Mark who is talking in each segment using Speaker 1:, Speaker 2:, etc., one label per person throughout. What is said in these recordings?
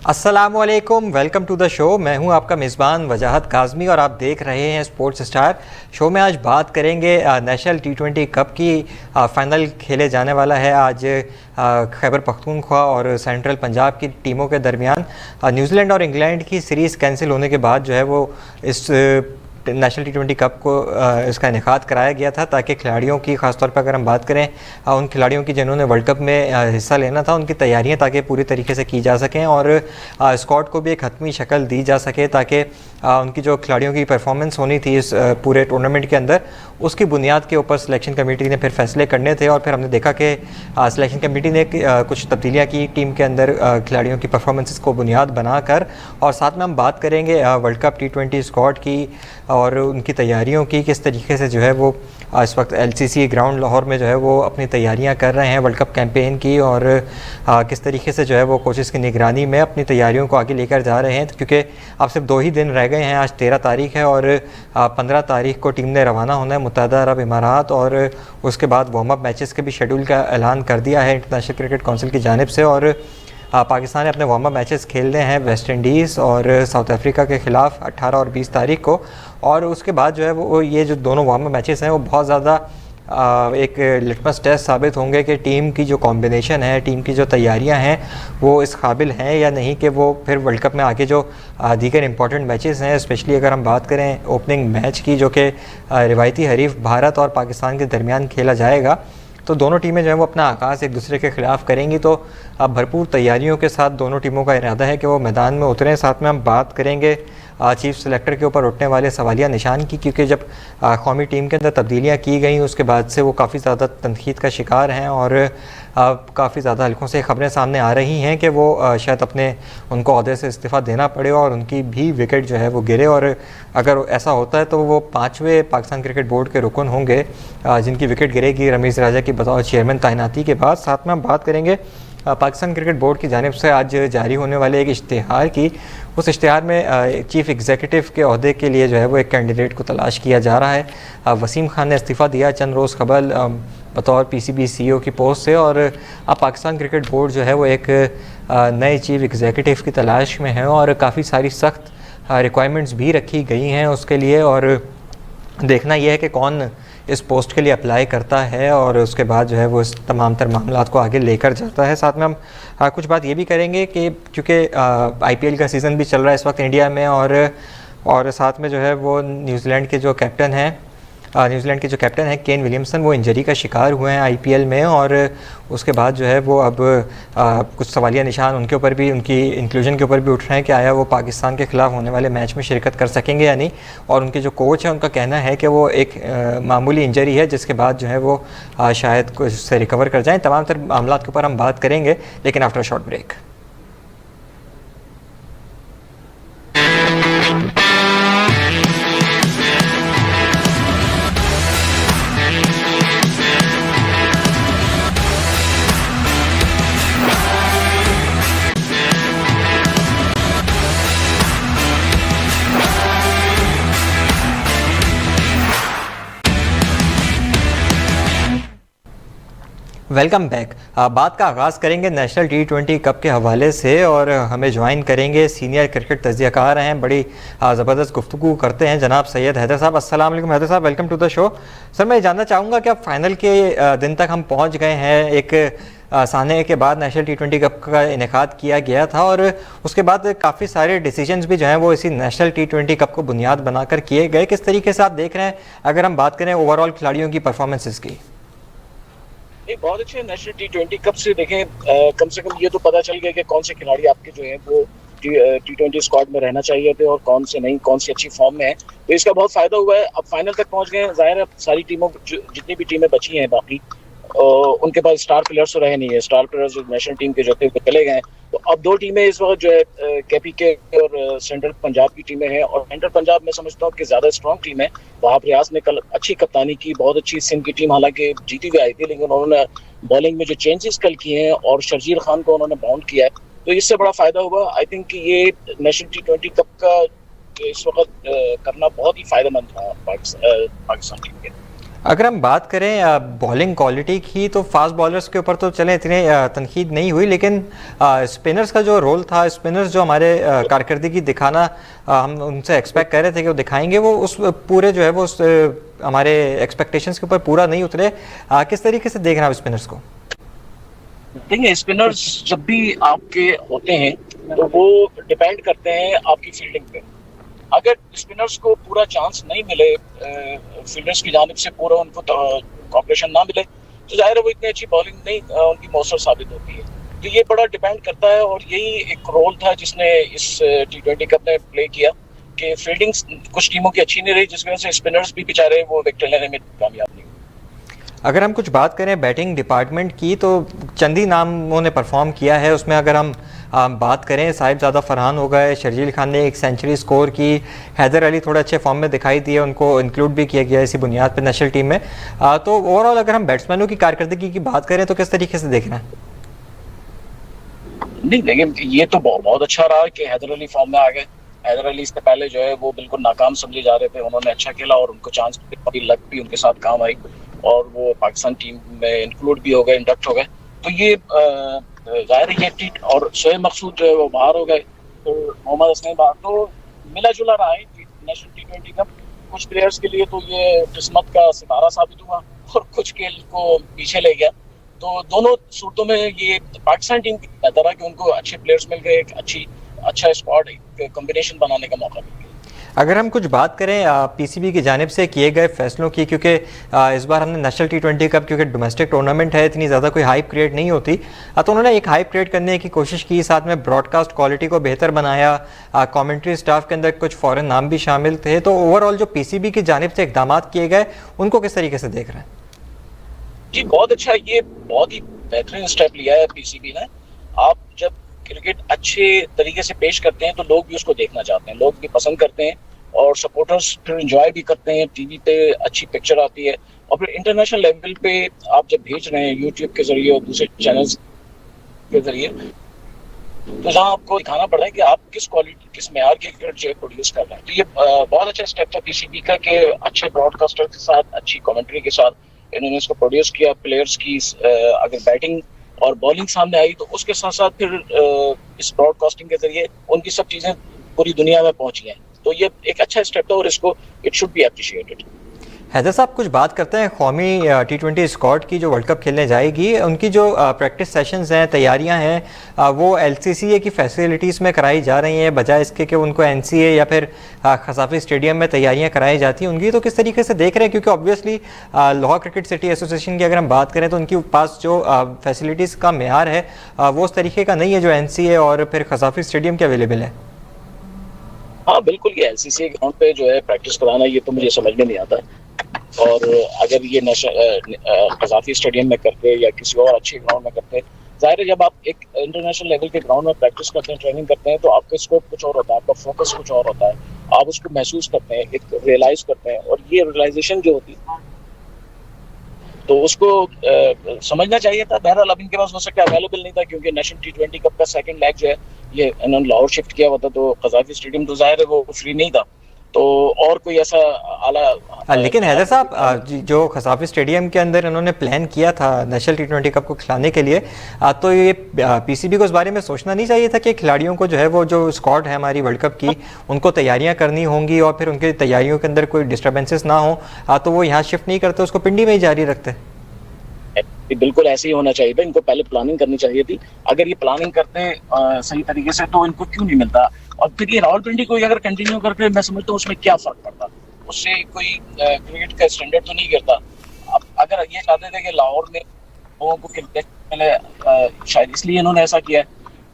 Speaker 1: अस्सलामुअलैकुम, welcome to the show. मैं हूं आपका मेज़बान वजाहत काज़मी और आप देख रहे हैं स्पोर्ट्स स्टार। शो में आज बात करेंगे नेशनल T20 कप की। फ़ाइनल खेले जाने वाला है आज खैबर पख्तूनख्वा और सेंट्रल पंजाब की टीमों के दरमियान। न्यूजीलैंड और इंग्लैंड की सीरीज़ कैंसिल होने के बाद जो है वो इस नेशनल T20 कप को इसका इनेकाद कराया गया था ताकि खिलाड़ियों की, ख़ासतौर पर अगर हम बात करें उन खिलाड़ियों की जिन्होंने वर्ल्ड कप में हिस्सा लेना था, उनकी तैयारियां ताकि पूरी तरीके से की जा सकें और स्क्वाड को भी एक हतमी शक्ल दी जा सके ताकि उनकी जो खिलाड़ियों की परफॉर्मेंस होनी थी इस पूरे टूर्नामेंट के अंदर, उसकी बुनियाद के ऊपर सिलेक्शन कमेटी ने फिर फैसले करने थे। और फिर हमने देखा कि सिलेक्शन कमेटी ने कुछ तब्दीलियाँ की टीम के अंदर खिलाड़ियों की परफॉर्मेंसेस को बुनियाद बनाकर। और साथ में हम बात करेंगे वर्ल्ड कप T20 स्क्वाड की और उनकी तैयारियों की, किस तरीके से जो है वो इस वक्त LCC ग्राउंड लाहौर में जो है वो अपनी तैयारियां कर रहे हैं वर्ल्ड कप कैंपेन की, और किस तरीके से जो है वो कोचेस की निगरानी में अपनी तैयारियों को आगे लेकर जा रहे हैं। क्योंकि अब सिर्फ 2 ही दिन रह गए हैं, आज 13 तारीख है और 15 तारीख को टीम ने रवाना होना है मुत्तहदा अरब इमारात, और उसके बाद वार्म अप मैचेस के भी शेड्यूल का ऐलान कर दिया है इंटरनेशनल क्रिकेट काउंसिल की जानिब से। और पाकिस्तान ने अपने वार्म अप मैचेस खेलने हैं वेस्ट इंडीज़ और साउथ अफ्रीका के ख़िलाफ़ 18 और 20 तारीख को। और उसके बाद जो है वो ये जो दोनों वार्म अप मैचेस हैं वो बहुत ज़्यादा एक लिटमस टेस्ट साबित होंगे कि टीम की जो कॉम्बिनेशन है, टीम की जो तैयारियां हैं वो इस काबिल हैं या नहीं कि वो फिर वर्ल्ड कप में आगे जो दीगर इंपॉर्टेंट मैचेस हैं, स्पेशली अगर हम बात करें ओपनिंग मैच की जो कि रिवायती हरीफ भारत और पाकिस्तान के दरमियान खेला जाएगा, तो दोनों टीमें जो है वो अपना आगाज़ एक दूसरे के ख़िलाफ़ करेंगी। तो अब भरपूर तैयारियों के साथ दोनों टीमों का इरादा है कि वो मैदान में उतरें। साथ में हम बात करेंगे चीफ सेलेक्टर के ऊपर उठने वाले सवालिया निशान की, क्योंकि जब कौमी टीम के अंदर तब्दीलियाँ की गई उसके बाद से वो काफ़ी ज़्यादा तनकीद का शिकार हैं और काफ़ी ज़्यादा हल्कों से खबरें सामने आ रही हैं कि वो शायद अपने उनको ओहदे से इस्तीफ़ा देना पड़े और उनकी भी विकेट जो है वो गिरे। और अगर ऐसा होता है तो वो 5वें पाकिस्तान क्रिकेट बोर्ड के रुकन होंगे जिनकी विकेट गिरेगी रमीज़ राजा की बतौर चेयरमैन तैनाती के बाद। साथ में हम बात करेंगे पाकिस्तान क्रिकेट बोर्ड की जानिब से आज जारी होने वाले एक इश्तिहार की। उस इश्तिहार में चीफ़ एग्जीक्यूटिव के अहदे के लिए जो है वो एक कैंडिडेट को तलाश किया जा रहा है। वसीम खान ने इस्तीफ़ा दिया चंद रोज़ कबल बतौर PCB CEO की पोस्ट से, और अब पाकिस्तान क्रिकेट बोर्ड जो है वो एक नए चीफ़ एग्जीक्यूटिव की तलाश में है और काफ़ी सारी सख्त रिक्वायरमेंट्स भी रखी गई हैं उसके लिए। और देखना यह है कि कौन इस पोस्ट के लिए अप्लाई करता है और उसके बाद जो है वो इस तमाम तर मामलात को आगे लेकर जाता है। साथ में हम कुछ बात ये भी करेंगे कि चूँकि IPL का सीज़न भी चल रहा है इस वक्त इंडिया में, और साथ में जो है वो न्यूजीलैंड के जो कैप्टन है केन विलियमसन, वो इंजरी का शिकार हुए हैं IPL में। और उसके बाद जो है वो अब कुछ सवालिया निशान उनके ऊपर भी, उनकी इंक्लूजन के ऊपर भी उठ रहे हैं कि आया वो पाकिस्तान के ख़िलाफ़ होने वाले मैच में शिरकत कर सकेंगे या नहीं। और उनके जो कोच हैं उनका कहना है कि वो एक मामूली इंजरी है जिसके बाद जो है वो शायद कुछ से रिकवर कर जाएँ। तमाम तर मामलों के ऊपर हम बात करेंगे, लेकिन after short break. Welcome back. बात का आगाज़ करेंगे नेशनल T20 कप के हवाले से, और हमें ज्वाइन करेंगे सीनियर क्रिकेट तज्ज़ियाकार हैं, बड़ी ज़बरदस्त गुफ्तगू करते हैं, जनाब सैयद हैदर साहब। अस्सलाम वालेकुम हैदर साहब, welcome to the show. Sir, मैं जानना चाहूँगा कि अब फाइनल के दिन तक हम पहुँच गए हैं। एक साने के बाद नेशनल T20 कप का इनेकाद किया गया था और उसके बाद काफ़ी सारे डिसीजंस भी जो हैं वो इसी नेशनल T20 कप को बुनियाद बनाकर किए गए। किस तरीके से आप देख रहे हैं अगर हम बात करें ओवरऑल खिलाड़ियों की परफॉर्मेंसेस की?
Speaker 2: बहुत अच्छे नेशनल T20 कप से देखें, कम से कम ये तो पता चल गया कि कौन से खिलाड़ी आपके जो हैं वो T20 स्क्वाड में रहना चाहिए थे और कौन से नहीं, कौन सी अच्छी फॉर्म में है। तो इसका बहुत फायदा हुआ है। अब फाइनल तक पहुंच गए हैं। जाहिर है सारी टीमों, जितनी भी टीमें बची हैं बाकी, उनके पास स्टार प्लेयर्स तो रहे नहीं है। स्टार प्लेयर्स जो नेशनल टीम के जो थे वो चले गए। तो अब 2 टीमें इस वक्त जो है KPK और सेंट्रल पंजाब की टीमें हैं, और सेंट्रल पंजाब में समझता हूँ कि ज़्यादा स्ट्रॉन्ग टीम है। वहाब रियाज ने कल अच्छी कप्तानी की, बहुत अच्छी सिंध की टीम हालांकि जीती हुई आई थी, लेकिन उन्होंने बॉलिंग में जो चेंजेस कल किए हैं और शर्जील खान को उन्होंने बाउंड किया है, तो इससे बड़ा फायदा हुआ। आई थिंक कि ये नेशनल T20 कप का इस वक्त करना बहुत ही फायदेमंद था पाकिस्तान टीम के।
Speaker 1: अगर हम बात करें बॉलिंग क्वालिटी की, तो फास्ट बॉलर्स के ऊपर तो चले इतने तनकीद नहीं हुई, लेकिन स्पिनर्स का जो रोल था, स्पिनर्स जो हमारे कारकर्दगी दिखाना हम उनसे एक्सपेक्ट कर रहे थे कि वो दिखाएंगे, वो उस पूरे जो है वो उस हमारे एक्सपेक्टेशंस के ऊपर पूरा नहीं उतरे। किस तरीके से देख रहे हैं आप स्पिनर्स को?
Speaker 2: देखिए, स्पिनर्स जब भी आपके होते हैं तो वो डिपेंड करते हैं आपकी फील्डिंग पे। अगर स्पिनर्स को पूरा चांस नहीं मिले, फील्डर्स की जानिब से पूरा उनको कॉपरेशन ना मिले, तो जाहिर है वो इतनी अच्छी बॉलिंग नहीं उनकी मौसर साबित होती है। तो ये बड़ा डिपेंड करता है, और यही एक रोल था जिसने इस T20 कप में प्ले किया कि फील्डिंग कुछ टीमों की अच्छी नहीं रही, जिस वजह से स्पिनर्स भी बेचारे वो विकेट लेने में कामयाब नहीं हुए।
Speaker 1: अगर हम कुछ बात करें बैटिंग डिपार्टमेंट की, तो चंद ही नामों ने परफॉर्म किया है। उसमें अगर हम बात करें, साहिबजादा फरहान हो गए, शर्जील खान ने एक सेंचुरी स्कोर की, हैदर अली थोड़ा अच्छे फॉर्म में दिखाई दिए, उनको इंक्लूड भी किया गया इसी बुनियाद पर नेशनल टीम में। तो ओवरऑल अगर हम बैट्समैनों की कारकर्दगी की बात करें तो किस तरीके से देख रहे हैं?
Speaker 2: नहीं, लेकिन ये तो बहुत अच्छा रहा कि हैदर अली फॉर्म में आ गए। हैदर अली इससे पहले जो है वो बिल्कुल नाकाम समझे जा रहे थे, उन्होंने अच्छा खेला और उनको चांस भी, लक भी उनके साथ काम आई और वो पाकिस्तान टीम में इंक्लूड भी हो गए, इंडक्ट हो गए। तो ये जाहिर है ये और शोएब मकसूद जो है वो बाहर हो गए, तो मोहम्मद हसनैन बाहर, तो मिला जुला रहा है नेशनल T20 कप। कुछ प्लेयर्स के लिए तो ये किस्मत का सितारा साबित हुआ और कुछ के को पीछे ले गया। तो दोनों सूरतों में ये पाकिस्तान टीम की बेहतर है कि उनको अच्छे प्लेयर्स मिल गए, एक अच्छा स्क्वाड कॉम्बिनेशन बनाने का मौका मिल गया।
Speaker 1: अगर हम कुछ बात करें पीसीबी की जानिब से किए गए फैसलों की, क्योंकि इस बार हमने नेशनल T20 कप, क्योंकि डोमेस्टिक टूर्नामेंट है, इतनी ज़्यादा कोई हाइप क्रिएट नहीं होती, तो उन्होंने एक हाइप क्रिएट करने की कोशिश की, साथ में ब्रॉडकास्ट क्वालिटी को बेहतर बनाया, कमेंट्री स्टाफ के अंदर कुछ फॉरेन नाम भी शामिल थे। तो ओवरऑल जो पीसीबी की जानिब से इकदाम किए गए, उनको किस तरीके से देख रहे हैं?
Speaker 2: जी बहुत अच्छा, ये बहुत ही बेहतरीन स्टेप लिया है पीसीबी ने। आप जब क्रिकेट अच्छे तरीके से पेश करते हैं तो लोग भी उसको देखना चाहते हैं, लोग भी पसंद करते हैं और सपोर्टर्स फिर एंजॉय भी करते हैं। टीवी पे अच्छी पिक्चर आती है और फिर इंटरनेशनल लेवल पे आप जब भेज रहे हैं यूट्यूब के जरिए और दूसरे चैनल्स के जरिए, तो जहाँ आपको दिखाना पड़ रहा है कि आप किस क्वालिटी, किस मेयार की क्रिकेट जो है प्रोड्यूस कर रहे हैं। तो ये बहुत अच्छा स्टेप था पीसीबी का कि अच्छे ब्रॉडकास्टर के साथ, अच्छी कमेंट्री के साथ इन्होंने इसको प्रोड्यूस किया। प्लेयर्स की अगर बैटिंग और बॉलिंग सामने आई तो उसके साथ साथ फिर इस ब्रॉडकास्टिंग के जरिए उनकी सब चीजें पूरी दुनिया में पहुंची हैं। तो ये एक अच्छा स्टेप था और इसको it should be appreciated.
Speaker 1: Haider साहब, कुछ बात करते हैं कौमी T20 स्क्वाड की जो वर्ल्ड कप खेलने जाएगी। उनकी जो प्रैक्टिस सेशंस हैं, तैयारियां हैं, वो LCCA की फैसिलिटीज़ में कराई जा रही हैं, बजाय इसके कि उनको NCA या फिर खसाफी स्टेडियम में तैयारियां कराई जाती हैं उनकी। तो किस तरीके से देख रहे हैं? क्योंकि obviously Lahore cricket city association की अगर हम बात करें तो उनके पास जो फैसिलिटीज़ का मेयार है वो उस तरीके का नहीं है जो NCA और फिर खसाफी स्टेडियम के अवेलेबल है।
Speaker 2: हाँ बिल्कुल, ये LCCA ग्राउंड पे जो है प्रैक्टिस कराना, ये तो मुझे समझ में नहीं आता। और अगर ये कज़ाफ़ी स्टेडियम में करते या किसी और अच्छे ग्राउंड में करते, जाहिर है जब आप एक इंटरनेशनल लेवल के ग्राउंड में प्रैक्टिस करते हैं, ट्रेनिंग करते हैं, तो आपका स्कोप कुछ और होता है, आपका फोकस कुछ और होता है, आप उसको महसूस करते हैं, एक रियलाइज करते हैं। और ये रियलाइजेशन जो होती है तो उसको समझना चाहिए था। बहरहाल अब इनके पास हो सकता है अवेलेबल नहीं था, क्योंकि नेशनल T20 कप का सेकंड लेग जो है ये इन्होंने लाहौर शिफ्ट किया हुआ था, तो कज़ाफ़ी स्टेडियम तो जाहिर है वो फ्री नहीं था। तो और कोई ऐसा आला
Speaker 1: लेकिन हैदर साहब, जो खसाफी स्टेडियम के अंदर इन्होंने प्लान किया था नेशनल T20 कप को खिलाने के लिए, तो ये पीसीबी को इस बारे में सोचना नहीं चाहिए था कि खिलाड़ियों को जो है वो जो स्क्वाड है हमारी वर्ल्ड कप की, उनको तैयारियां करनी होंगी और फिर उनकी तैयारियों के अंदर कोई डिस्टर्बेंसेस ना हो, तो वो यहाँ शिफ्ट नहीं करते, उसको पिंडी में ही जारी रखते?
Speaker 2: बिल्कुल ऐसे ही होना चाहिए था। इनको पहले प्लानिंग करनी चाहिए थी। अगर ये प्लानिंग करते सही तरीके से तो इनको क्यों नहीं मिलता। और फिर ये रावलपिंडी को अगर कंटिन्यू करते, मैं समझता हूँ उसमें क्या फर्क पड़ता, उससे कोई क्रिकेट का स्टैंडर्ड तो नहीं गिरता। अब अगर ये चाहते थे कि लाहौर में लोगों को क्रिकेट पहले, शायद इसलिए इन्होंने ऐसा किया है,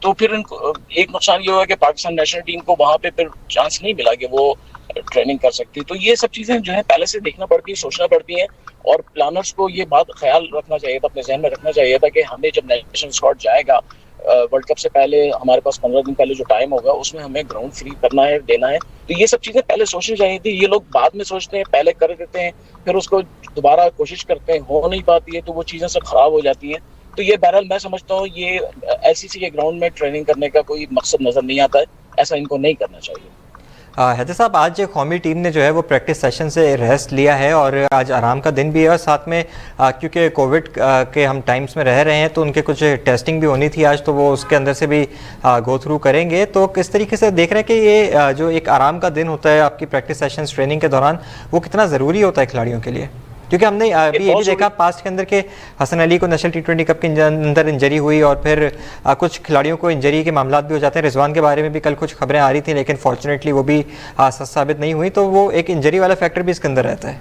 Speaker 2: तो फिर इनको एक नुकसान ये हुआ कि पाकिस्तान नेशनल टीम को वहां पे फिर चांस नहीं मिला कि वो ट्रेनिंग कर सकती। तो ये सब चीजें जो है पहले से देखना पड़ती है, सोचना पड़ती है। और प्लानर्स को ये बात ख्याल रखना चाहिए था, अपने जहन में रखना चाहिए था कि हमें जब नेशनल स्क्वाड जाएगा वर्ल्ड कप से पहले, हमारे पास 15 दिन पहले जो टाइम होगा उसमें हमें ग्राउंड फ्री करना है, देना है। तो ये सब चीजें पहले सोचनी चाहिए थी। ये लोग बाद में सोचते हैं, पहले कर देते हैं, फिर उसको दोबारा कोशिश करते हैं, हो नहीं पाती है, तो वो चीजें सब खराब हो जाती हैं। तो ये बहरहाल मैं समझता हूँ ये LCC के ग्राउंड में ट्रेनिंग करने का कोई मकसद नजर नहीं आता है, ऐसा इनको नहीं करना चाहिए।
Speaker 1: हैदर साहब, आज कौमी टीम ने जो है वो प्रैक्टिस सेशन से रेस्ट लिया है और आज आराम का दिन भी है और साथ में क्योंकि कोविड के हम टाइम्स में रह रहे हैं तो उनके कुछ टेस्टिंग भी होनी थी आज, तो वो उसके अंदर से भी गो थ्रू करेंगे। तो किस तरीके से देख रहे हैं कि ये जो एक आराम का दिन होता है आपकी प्रैक्टिस सेशन ट्रेनिंग के दौरान, वो कितना ज़रूरी होता है खिलाड़ियों के लिए? क्योंकि हमने अभी ये भी देखा पास्ट के अंदर के हसन अली को नेशनल T20 कप के अंदर इंजरी हुई और फिर कुछ खिलाड़ियों को इंजरी के मामला भी हो जाते हैं। रिजवान के बारे में भी कल कुछ खबरें आ रही थी, लेकिन फॉर्चुनेटली वो भी सच साबित नहीं हुई। तो वो एक इंजरी वाला फैक्टर भी इसके अंदर रहता है।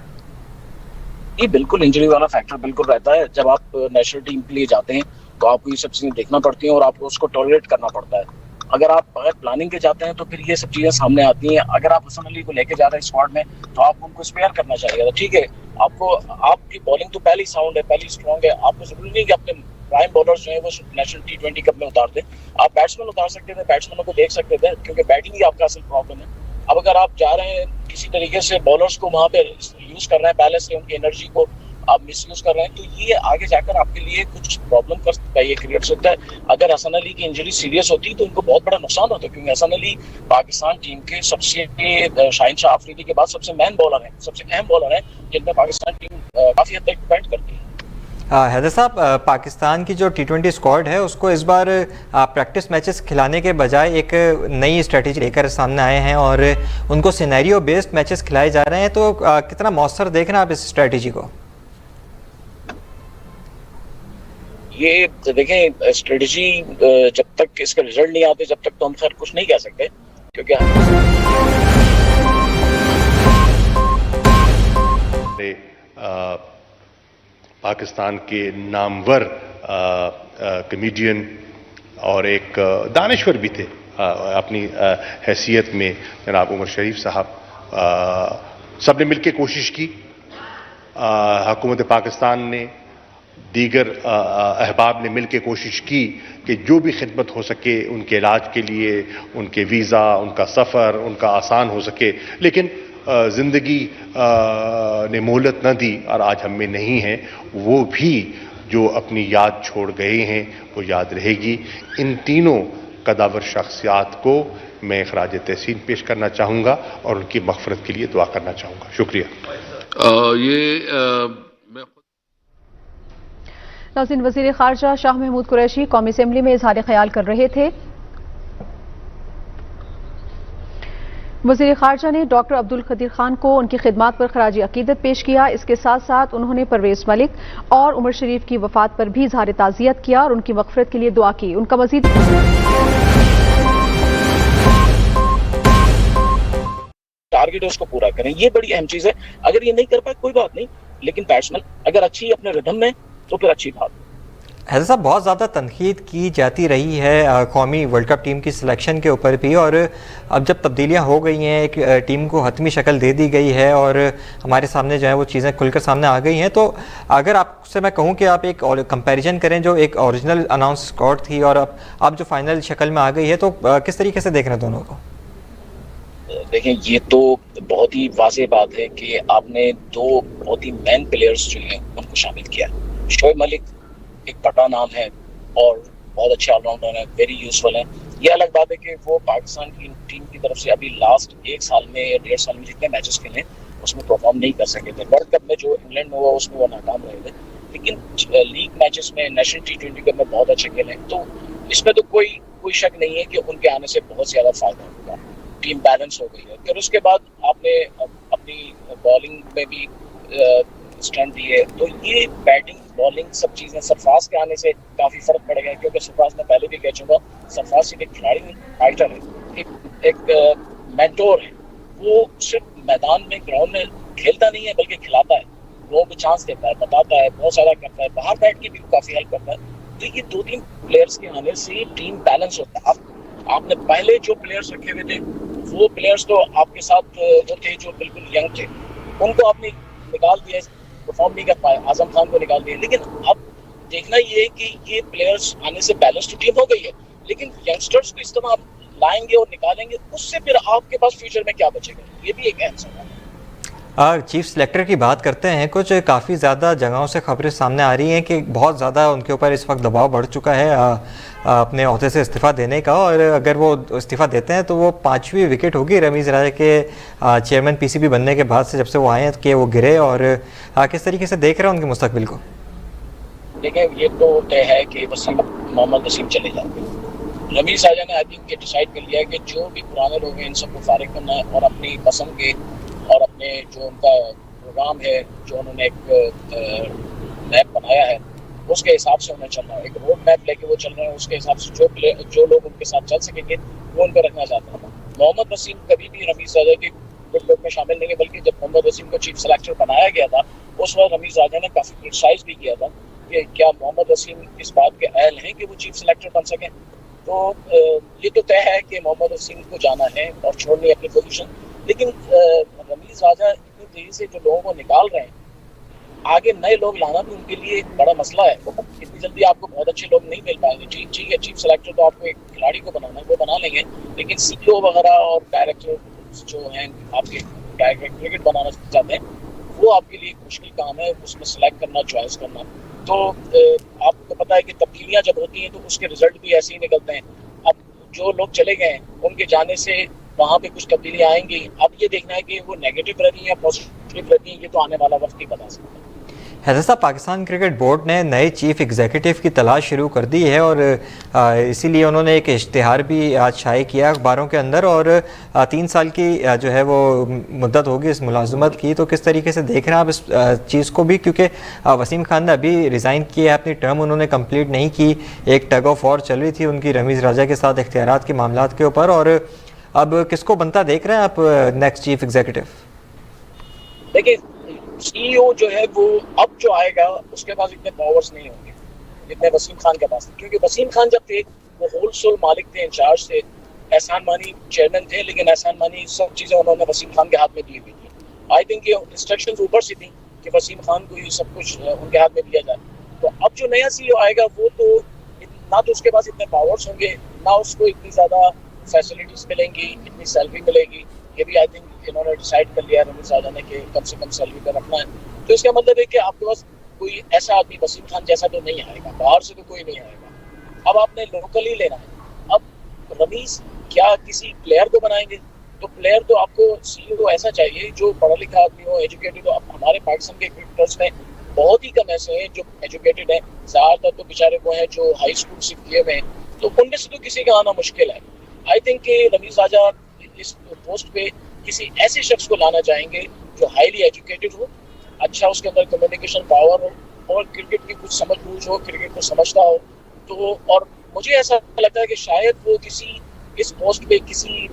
Speaker 2: ये बिल्कुल इंजरी वाला फैक्टर बिल्कुल रहता है। जब आप नेशनल टीम के लिए जाते हैं तो आपको ये सब चीजें देखना पड़ती हैं और आपको उसको टॉलरेट करना पड़ता है। अगर प्लानिंग के जाते हैं तो फिर ये सब चीजें सामने आती हैं। अगर आप हसन अली को लेके जा रहे हैं स्क्वाड में तो आपको उनको स्पेयर करना चाहिए। ठीक है, आपकी बॉलिंग तो पहली साउंड है, पहली स्ट्रॉन्ग है, आपको जरूरी नहीं कि अपने प्राइम बॉलर्स जो है वो नेशनल T20 कप में उतार दें। आप बैट्समैन उतार सकते थे, बैट्समैनों को देख सकते थे, क्योंकि बैटिंग ही आपका असल प्रॉब्लम है। अब अगर आप जा रहे हैं किसी तरीके से बॉलर्स को वहां पे यूज कर रहे हैं, पहले से उनकी एनर्जी को आप मिसयूज कर रहे हैं, तो ये आगे जाकर आपके लिए कुछ प्रॉब्लम कर सकता है, ये क्रिएट सकता है। अगर हसन अली की इंजरी सीरियस होती तो उनको बहुत बड़ा नुकसान होता, क्योंकि हसन अली पाकिस्तान टीम के सबसे शाहिन शाह अफरीदी के बाद सबसे मेन बॉलर है, सबसे अहम बॉलर है, जिन पर पाकिस्तान टीम काफी हद तक डिपेंड करती है।
Speaker 1: हैदर साहब, पाकिस्तान की जो T20 स्क्वाड है उसको इस बार प्रैक्टिस मैचेस खिलाने के बजाय एक नई स्ट्रेटेजी लेकर सामने आए हैं और उनको सिनेरियो बेस्ड मैचेस खिलाए जा रहे हैं। तो कितना मौसर देख रहे हैं आप इस स्ट्रेटेजी को?
Speaker 2: ये देखें, स्ट्रेटजी जब तक इसके रिजल्ट नहीं आते जब तक तो हम खैर कुछ नहीं कह सकते, क्योंकि
Speaker 3: पाकिस्तान के नामवर कॉमेडियन और एक दानिश्वर भी थे अपनी हैसियत में, जनाब उमर शरीफ साहब। सब ने मिलकर कोशिश की, हुकूमत पाकिस्तान ने, दीगर अहबाब ने मिलकर कोशिश की कि जो भी खिदमत हो सके उनके इलाज के लिए, उनके वीज़ा, उनका सफ़र, उनका आसान हो सके। लेकिन ज़िंदगी ने मोहलत न दी और आज हम में नहीं है। वो भी जो अपनी याद छोड़ गए हैं वो याद रहेगी। इन तीनों कदावर शख्सियात को मैं खराज तहसीन पेश करना चाहूँगा और उनकी मग़फ़िरत के लिए दुआ करना चाहूँगा। शुक्रिया।
Speaker 4: नाज़रीन, वज़ीर ख़ारजा शाह महमूद कुरैशी कौमी असेंबली में इज़हार ख्याल कर रहे थे। वज़ीर ख़ारजा ने डॉक्टर अब्दुल क़दीर खान को उनकी खिदमात पर ख़राज अक़ीदत पेश किया। इसके साथ साथ उन्होंने परवेज़ मलिक और उमर शरीफ की वफ़ात पर भी इज़हार ताज़ियत किया और उनकी मग़फ़िरत के लिए दुआ की। उनका मज़ीद
Speaker 2: टारगेट है उसको पूरा करें, ये बड़ी अहम चीज़ है। अगर ये नहीं कर पाए कोई बात नहीं, लेकिन बैट्समैन अगर अच्छी अपने रिदम में तो फिर अच्छी बात।
Speaker 1: हैदर साहब, बहुत ज़्यादा तनकीद की जाती रही है कौमी वर्ल्ड कप टीम की सिलेक्शन के ऊपर भी, और अब जब तब्दीलियां हो गई हैं, एक टीम को हतमी शक्ल दे दी गई है और हमारे सामने जो है वो चीज़ें खुलकर सामने आ गई हैं, तो अगर आपसे मैं कहूं कि आप एक कंपैरिजन करें जो एक ओरिजिनल अनाउंस स्क्वाड थी और अब जो फाइनल शक्ल में आ गई है, तो किस तरीके से देख रहे हैं दोनों को?
Speaker 2: देखें, ये तो बहुत ही वाज़ेह बात है कि आपने दो बहुत ही मेन प्लेयर्स जो हैं उनको शामिल किया। शोएब मलिक एक पटा नाम है और बहुत अच्छे ऑलराउंडर हैं, वेरी यूजफुल हैं। ये अलग बात है कि वो पाकिस्तान की टीम की तरफ से अभी लास्ट 1 साल में या 1.5 साल में जितने मैचेस खेले उसमें परफॉर्म नहीं कर सके थे। वर्ल्ड कप में जो इंग्लैंड में हुआ उसमें वो नाकाम रहे थे, लेकिन लीग मैचेस में, नेशनल T20 कप में बहुत अच्छे खेले। तो इसमें तो कोई शक नहीं है कि उनके आने से बहुत ज़्यादा फायदा होगा। टीम बैलेंस हो गई है। फिर उसके बाद आपने अपनी बॉलिंग में भी स्ट्रेंथ दी है, तो ये बैटिंग बॉलिंग सब चीज़ें सरफराज के आने से काफ़ी फ़र्क पड़ गया, क्योंकि सरफराज मैं पहले भी कह चुका, सरफराज सिर्फ एक खिलाड़ी नहीं, फाइटर है, एक मेंटोर है। वो सिर्फ मैदान में, ग्राउंड में खेलता नहीं है बल्कि खिलाता है, लोगों को चांस देता है, बताता है, बहुत सारा करता है, बाहर बैठ के भी काफ़ी हेल्प करता है। तो ये 2-3 प्लेयर्स के आने से टीम बैलेंस होता है। आपने पहले जो प्लेयर्स रखे हुए थे वो प्लेयर्स तो आपके साथ वो थे जो बिल्कुल यंग थे, उनको आपने निकाल दिया, परफॉर्म नहीं कर पाए। आजम खान को निकाल दिया। लेकिन अब देखना ये है कि ये प्लेयर्स आने से बैलेंस तो टीम हो गई है, लेकिन यंगस्टर्स को इस तरह आप लाएंगे और निकालेंगे, उससे फिर आपके पास फ्यूचर में क्या बचेगा, ये भी एक अहम सवाल है।
Speaker 1: चीफ सेलेक्टर की बात करते हैं, कुछ काफ़ी ज़्यादा जगहों से खबरें सामने आ रही हैं कि बहुत ज़्यादा उनके ऊपर इस वक्त दबाव बढ़ चुका है अपने ओहदे से इस्तीफ़ा देने का, और अगर वो इस्तीफ़ा देते हैं तो वो 5वीं विकेट होगी रमीज़ राजा के चेयरमैन पीसीबी बनने के बाद से, जब से वो आए हैं कि वो गिरे। और किस तरीके से देख रहे हैं उनके मुस्तकबिल को?
Speaker 2: देखिए, ये तो तय है कि मोहम्मद वसीम चले जाएंगे। रमीज़ राजा ने आई थिंक ये डिसाइड कर लिया है कि जो भी पुराने लोग हैं इन सबको फारिग करना है और अपनी पसंद के और अपने जो उनका प्रोग्राम है, जो उन्होंने एक मैप बनाया है, उसके हिसाब से उन्हें चलना है। एक रोड मैप लेके वो चल रहे हैं, उसके हिसाब से जो लोग उनके साथ चल सकेंगे वो उनको रखना चाहता है। मोहम्मद वसीम कभी भी रमीज़ राजा के गुड बुक में शामिल नहीं है, बल्कि जब मोहम्मद वसीम को चीफ सेलेक्टर बनाया गया था उस वक्त रमीज़ राजा ने काफ़ी क्रिटिसाइज भी किया था कि क्या मोहम्मद वसीम इस बात के अहल हैं कि वो चीफ सेलेक्टर बन सकें। तो ये तो तय है कि मोहम्मद वसीम को जाना है और छोड़नी है अपनी पोजीशन। लेकिन रमीज़ राजा इतनी तेजी से जो लोगों को निकाल रहे हैं, आगे नए लोग लाना भी उनके लिए एक बड़ा मसला है। इतनी जल्दी आपको बहुत अच्छे लोग नहीं मिल पाएंगे। ठीक है, चीफ सेलेक्टर तो आपको एक खिलाड़ी को बनाना है, वो बना लेंगे, लेकिन सीईओ वगैरह और डायरेक्टर जो हैं आपके डायरेक्टर क्रिकेट बनाना चाहते हैं, वो आपके लिए एक मुश्किल काम है, उसमें सेलेक्ट करना, चॉइस करना। तो आपको पता है कि तब्दीलियां जब होती हैं तो उसके रिजल्ट भी ऐसे ही निकलते हैं। अब जो लोग चले गए हैं उनके जाने से वहाँ पे कुछ तब्दीलियां आएंगी। अब ये देखना है कि वो नेगेटिव रही या पॉजिटिव रही, ये तो आने वाला वक्त ही बता सकता है।
Speaker 1: हैदर साहब, पाकिस्तान क्रिकेट बोर्ड ने नए चीफ एग्जीक्यूटिव की तलाश शुरू कर दी है और इसीलिए उन्होंने एक इश्तिहार भी आज शाये किया अखबारों के अंदर, और 3 साल की जो है वो मुद्दत होगी इस मुलाजमत की। तो किस तरीके से देख रहे हैं आप इस चीज़ को भी, क्योंकि वसीम खान ने अभी रिज़ाइन किया है, अपनी टर्म उन्होंने कंप्लीट नहीं की, एक टग ऑफ वॉर चल रही थी उनकी रमीज़ राजा के साथ इख्तियारात के मामलात के ऊपर, और अब किसको बनता देख रहे हैं आप नेक्स्ट चीफ एग्जीक्यूटिव?
Speaker 2: देखिए, सीईओ जो है वो अब जो आएगा उसके पास इतने पावर्स नहीं होंगे जितने वसीम खान के पास थे, क्योंकि वसीम खान जब थे वो होल सोल मालिक थे, इंचार्ज थे, एहसान मानी चेयरमैन थे, लेकिन एहसान मानी सब चीज़ें उन्होंने वसीम खान के हाथ में दी हुई थी। आई थिंक ये इंस्ट्रक्शंस ऊपर से थी कि वसीम खान को ये सब कुछ उनके हाथ में दिया जाए। तो अब जो नया सीईओ आएगा वो तो ना तो उसके पास इतने पावर्स होंगे, ना उसको इतनी ज़्यादा फैसिलिटीज़ मिलेंगी, इतनी सैलरी मिलेगी। ये भी आई थिंक इन्होंने डिसाइड कर लिया रमीज़ राजा ने कि कम से कम सैलरी पर रखना है। तो इसका मतलब है कि आपके पास कोई ऐसा आदमी वसीम खान जैसा तो नहीं आएगा, बाहर से तो कोई नहीं आएगा। अब आपने लोकल ही लेना है। अब रमीज़ क्या किसी प्लेयर को बनाएंगे? तो प्लेयर तो आपको सीईओ ऐसा चाहिए जो पढ़ा लिखा आदमी हो, एजुकेटेड हो। अब हमारे पाकिस्तान के क्रिकेटर्स में बहुत ही कम ऐसे हैं जो एजुकेटेड हैं, ज़्यादातर तो बेचारे वो हैं जो हाई स्कूल से किए हुए हैं। तो उनमें से तो किसी का आना मुश्किल है। आई थिंक रमीज़ राजा इस पोस्ट पे किसी ऐसे शख्स को लाना चाहेंगे जो हाईली एजुकेटेड हो, अच्छा उसके अंदर कम्युनिकेशन पावर हो और क्रिकेट की कुछ समझ बूझ हो, क्रिकेट को समझता हो। तो और मुझे ऐसा लगता है कि शायद वो किसी इस पोस्ट पे किसी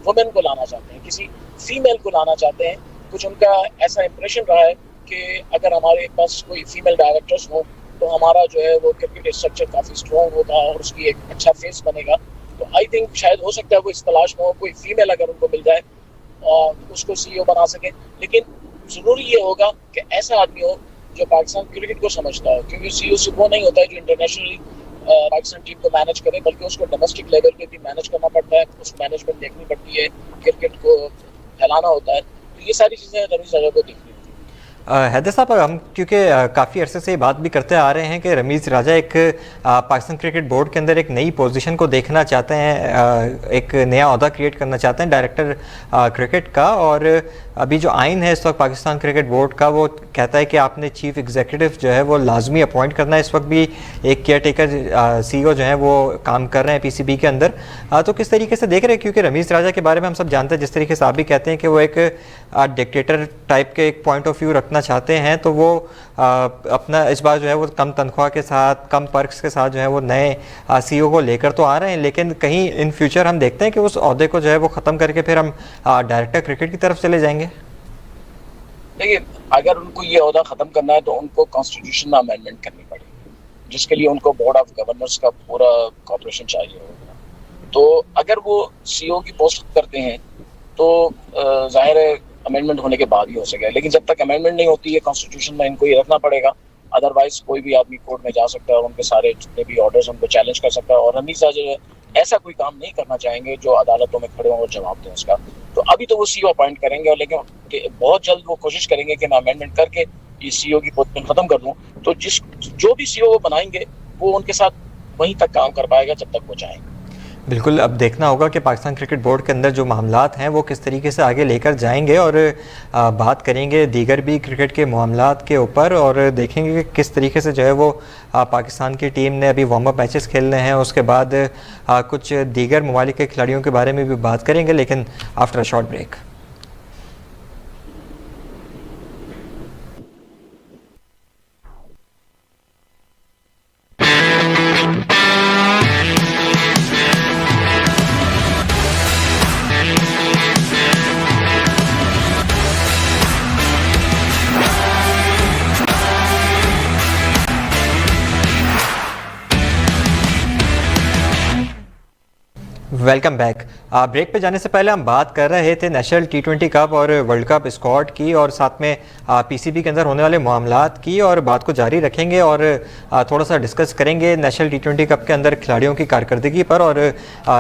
Speaker 2: वुमेन को लाना चाहते हैं, किसी फीमेल को लाना चाहते हैं। कुछ उनका ऐसा इंप्रेशन रहा है कि अगर हमारे पास कोई फीमेल डायरेक्टर्स हो तो हमारा जो है वो क्रिकेट स्ट्रक्चर काफ़ी स्ट्रॉन्ग होगा और उसकी एक अच्छा फेस बनेगा। तो आई थिंक शायद हो सकता है वो इस तलाश में हो, कोई फीमेल अगर उनको मिल जाए और उसको सीईओ बना सके। लेकिन ज़रूरी ये होगा कि ऐसा आदमी हो जो पाकिस्तान क्रिकेट को समझता हो, क्योंकि सीईओ सिर्फ वो नहीं होता है जो इंटरनेशनली पाकिस्तान टीम को मैनेज करे, बल्कि उसको डोमेस्टिक लेवल पे भी मैनेज करना पड़ता है, उस मैनेजमेंट देखनी पड़ती है, क्रिकेट को फैलाना होता है। तो ये सारी चीज़ें रमीज़ राजा को देखनी होती है।
Speaker 1: हैदर साहब, हम क्योंकि काफ़ी अरसे से ये बात भी करते आ रहे हैं कि रमीज़ राजा एक पाकिस्तान क्रिकेट बोर्ड के अंदर एक नई पोजीशन को देखना चाहते हैं, एक नया ओहदा क्रिएट करना चाहते हैं डायरेक्टर क्रिकेट का। और अभी जो आइन है इस वक्त पाकिस्तान क्रिकेट बोर्ड का, वो कहता है कि आपने चीफ एग्जीक्यूटिव जो है वो लाजमी अपॉइंट करना है। इस वक्त भी एक केयर टेकर सीईओ जो है वो काम कर रहे हैं पीसीबी के अंदर। तो किस तरीके से देख रहे हैं, क्योंकि रमीज़ राजा के बारे में हम सब जानते हैं, जिस तरीके से आप भी कहते हैं कि वो एक डिक्टेटर टाइप के एक पॉइंट ऑफ व्यू रखना चाहते हैं, तो वो अपना इस बार जो है वो कम तनख्वाह के साथ, कम पर्क्स के साथ जो है वो नए सीईओ को लेकर तो आ रहे हैं, लेकिन कहीं इन फ्यूचर हम देखते हैं कि उस ओहदे को जो है वो ख़त्म करके फिर हम डायरेक्टर क्रिकेट की तरफ चले जाएंगे।
Speaker 2: देखिए, अगर उनको ये ओहदा ख़त्म करना है तो उनको कॉन्स्टिट्यूशन में अमेंडमेंट करनी पड़ेगी, जिसके लिए उनको बोर्ड ऑफ गवर्नर्स का पूरा कॉर्पोरेशन चाहिए होगा। तो अगर वो सीईओ की पोस्ट करते हैं तो जाहिर है अमेंडमेंट होने के बाद ही हो सकेगा, लेकिन जब तक अमेंडमेंट नहीं होती है कॉन्स्टिट्यूशन में इनको ये रखना पड़ेगा। अदरवाइज कोई भी आदमी कोर्ट में जा सकता है और उनके सारे जितने भी ऑर्डर्स उनको चैलेंज कर सकता है। और रमीज़ राजा ऐसा कोई काम नहीं करना चाहेंगे जो अदालतों में खड़े हों और जवाब दें उसका। तो अभी तो वो सीईओ अपॉइंट करेंगे, और लेकिन बहुत जल्द वो कोशिश करेंगे कि मैं अमेंडमेंट करके इस सीईओ की पोजीशन खत्म कर दूं। तो जो भी सीईओ वो बनाएंगे वो उनके साथ वहीं तक काम कर पाएगा जब तक वो चाहेंगे।
Speaker 1: बिल्कुल, अब देखना होगा कि पाकिस्तान क्रिकेट बोर्ड के अंदर जो मामलात हैं वो किस तरीके से आगे लेकर जाएंगे, और बात करेंगे दीगर भी क्रिकेट के मामलात के ऊपर, और देखेंगे कि किस तरीके से जो है वो पाकिस्तान की टीम ने अभी वार्म अप मैचेस खेलने हैं। उसके बाद कुछ दीगर ममालिक के खिलाड़ियों के बारे में भी बात करेंगे, लेकिन after a short break. Welcome back. Break पे जाने से पहले हम बात कर रहे थे नेशनल टी20 कप और वर्ल्ड कप स्क्वाड की, और साथ में पीसीबी के अंदर होने वाले मामलात की, और बात को जारी रखेंगे और थोड़ा सा डिस्कस करेंगे नेशनल टी20 कप के अंदर खिलाड़ियों की कारकर्दगी पर। और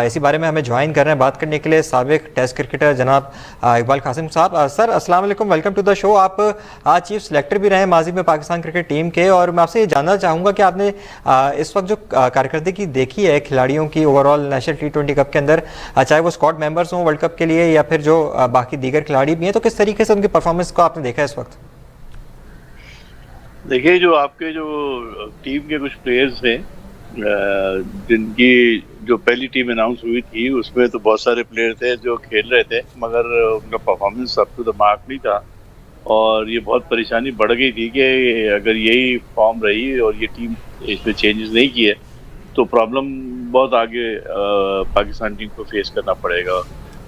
Speaker 1: इसी बारे में हमें ज्वाइन कर रहे हैं बात करने के लिए साबिक टेस्ट क्रिकेटर जनाब इकबाल कासिम साहब। सर अस्सलाम वालेकुम, वेलकम टू द शो। आप आज चीफ सेलेक्टर भी रहे माजी में पाकिस्तान क्रिकेट टीम के, और मैं आपसे ये जानना चाहूँगा कि आपने इस वक्त जो कारकर्दगी देखी है खिलाड़ियों की ओवरऑल नेशनल टी20 कप के अंदर, चाहे वो स्क्वाड मेंबर्स हों वर्ल्ड कप के लिए या फिर जो बाकी दीगर खिलाड़ी भी हैं, तो किस तरीके से उनकी परफॉर्मेंस को आपने देखा है इस वक्त?
Speaker 5: देखिए, जो आपके जो टीम के कुछ प्लेयर्स हैं जिनकी जो पहली टीम अनाउंस हुई थी उसमें तो बहुत सारे प्लेयर थे जो खेल रहे थे, मगर उनका performance up to the mark नहीं था, और ये बहुत परेशानी बढ़ गई थी कि अगर यही फॉर्म रही और ये टीम इसमें चेंजेस नहीं किए तो प्रॉब्लम बहुत आगे पाकिस्तान टीम को फेस करना पड़ेगा।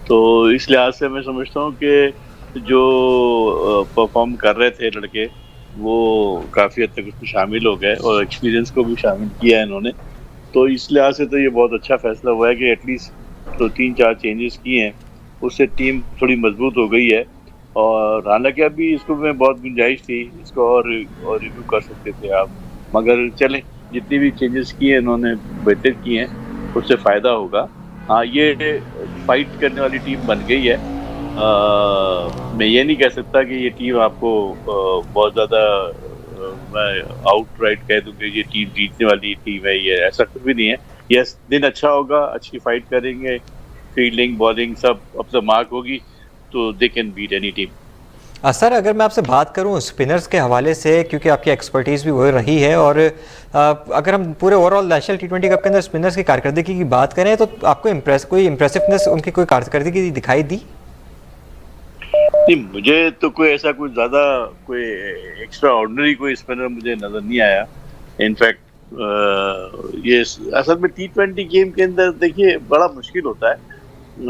Speaker 5: तो इस लिहाज से मैं समझता हूँ कि जो परफॉर्म कर रहे थे लड़के वो काफ़ी हद तक उसमें शामिल हो गए और एक्सपीरियंस को भी शामिल किया है इन्होंने। तो इस लिहाज से तो ये बहुत अच्छा फैसला हुआ है कि एटलीस्ट तो 3-4 चेंजेस किए हैं, उससे टीम थोड़ी मजबूत हो गई है। और हालांकि अभी इसको में बहुत गुंजाइश थी, इसको और रिव्यू कर सकते थे आप, मगर चलें, जितनी भी चेंजेस किए इन्होंने बेहतर किए हैं, उससे फ़ायदा होगा। हाँ, ये फाइट करने वाली टीम बन गई है। मैं ये नहीं कह सकता कि ये टीम आपको बहुत ज़्यादा मैं आउट राइट कह दूँ कि ये टीम जीतने वाली टीम है, ये ऐसा कुछ भी नहीं है। यस, दिन अच्छा होगा, अच्छी फाइट करेंगे, फील्डिंग बॉलिंग सब अब से मार्क होगी तो they can beat any team.
Speaker 1: Sir अगर मैं आपसे बात करूं स्पिनर्स के हवाले से, क्योंकि आपकी एक्सपर्टीज़ भी वो रही है, और अगर हम पूरे ओवरऑल नेशनल टी20 कप के अंदर स्पिनर्स की कारकर्दगी की बात करें तो आपको कोई इम्प्रेसिवनेस उनकी कोई कारकर्दगी दिखाई दी?
Speaker 5: नहीं, मुझे तो कोई ऐसा कोई ज़्यादा कोई एक्स्ट्रा ऑर्डिनरी कोई स्पिनर मुझे नज़र नहीं आया। इनफैक्ट ये असल में टी20 गेम के अंदर देखिए बड़ा मुश्किल होता है।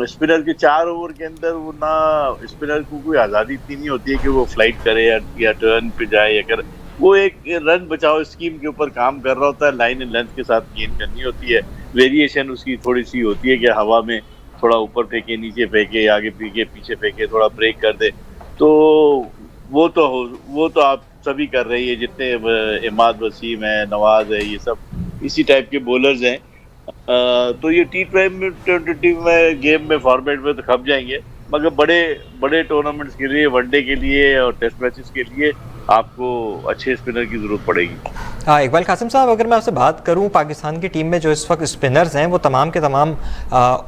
Speaker 5: स्पिनर के 4 ओवर के अंदर वो ना स्पिनर को कोई आज़ादी इतनी नहीं होती है कि वो फ्लाइट करे या टर्न पे जाए या कर, वो एक रन बचाओ स्कीम के ऊपर काम कर रहा होता है, लाइन एंड लेंथ के साथ गेंद करनी होती है। वेरिएशन उसकी थोड़ी सी होती है कि हवा में थोड़ा ऊपर फेंके, नीचे फेंके, आगे फेंके, पीछे फेंके, थोड़ा ब्रेक कर दे। तो वो तो आप सभी कर रही है, जितने इमाद वसीम है, नवाज है, ये सब इसी टाइप के बॉलर्स हैं। तो ये टी20 में गेम में फॉर्मेट में तो खप जाएंगे, मगर बड़े टूर्नामेंट्स के लिए, वनडे के लिए और टेस्ट मैचेस के लिए आपको अच्छे स्पिनर की जरूरत पड़ेगी।
Speaker 1: हाँ, इकबाल कासिम साहब अगर मैं आपसे बात करूं, पाकिस्तान की टीम में जो इस वक्त स्पिनर्स हैं वो तमाम के तमाम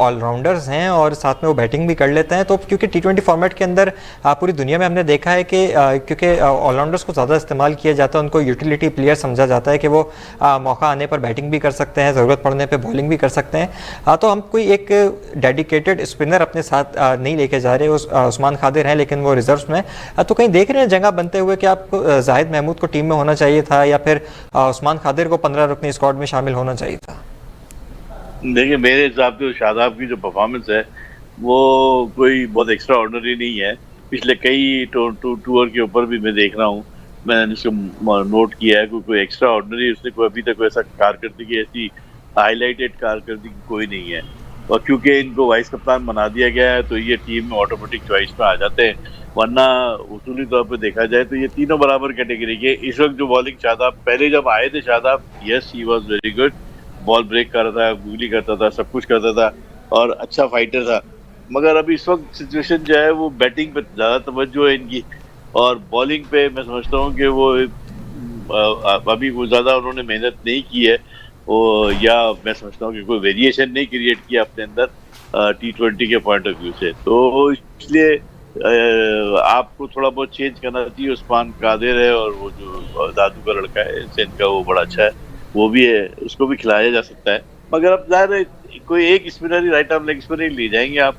Speaker 1: ऑलराउंडर्स हैं और साथ में वो बैटिंग भी कर लेते हैं। तो क्योंकि टी20 फॉर्मेट के अंदर पूरी दुनिया में हमने देखा है कि क्योंकि ऑलराउंडर्स को ज़्यादा इस्तेमाल किया जाता है, उनको यूटिलिटी प्लेयर समझा जाता है कि वो मौका आने पर बैटिंग भी कर सकते हैं, ज़रूरत पड़ने पर बॉलिंग भी कर सकते हैं। तो हम कोई एक डेडिकेटेड स्पिनर अपने साथ नहीं लेके जा रहे। उस्मान खादिर हैं लेकिन वो रिजर्व में, तो कहीं देख रहे हैं जगह बनते हुए कि आपको जाहिद महमूद को टीम में होना चाहिए था या फिर उस्मान खादिर को 15 रुकनी स्क्वाड में शामिल होना चाहिए था?
Speaker 5: देखिए, मेरे हिसाब से शादाब की जो परफॉर्मेंस है वो कोई बहुत एक्स्ट्रा ऑर्डिनरी नहीं है। पिछले कई टूर के ऊपर भी मैं देख रहा हूँ, मैंने इसको नोट किया है, कोई एक्स्ट्रा ऑर्डिनरी उसने कोई अभी तक ऐसा कारकर्दगी, ऐसी हाईलाइटेड कारकर्दगी कोई नहीं है। और क्योंकि इनको वाइस कप्तान बना दिया गया है तो ये टीम में ऑटोमेटिक चॉइस में आ जाते हैं, वरना उसूली तौर पे देखा जाए तो ये तीनों बराबर कैटेगरी के। इस वक्त जो बॉलिंग शादाब, पहले जब आए थे Shadab, yes he was very good, ball break कर रहा था, गूगली करता था, सब कुछ करता था और अच्छा फाइटर था। मगर अभी इस वक्त सिचुएशन जो है वो बैटिंग पे ज़्यादा तवज्जो है इनकी, और बॉलिंग पे मैं समझता हूँ कि वो अभी वो ज़्यादा उन्होंने मेहनत नहीं की है, या मैं समझता हूँ कि कोई वेरिएशन नहीं क्रिएट किया अपने अंदर T20 के पॉइंट ऑफ व्यू से। तो इसलिए आपको थोड़ा बहुत चेंज करना चाहिए। उस्मान कादिर है और वो जो दादू का लड़का है सेन का, वो बड़ा अच्छा है, वो भी है, उसको भी खिलाया जा सकता है। मगर अब ज़ाहिर है कोई एक स्पिनर ही, राइट आर्म लेग स्पिनर ही ले जाएंगे आप,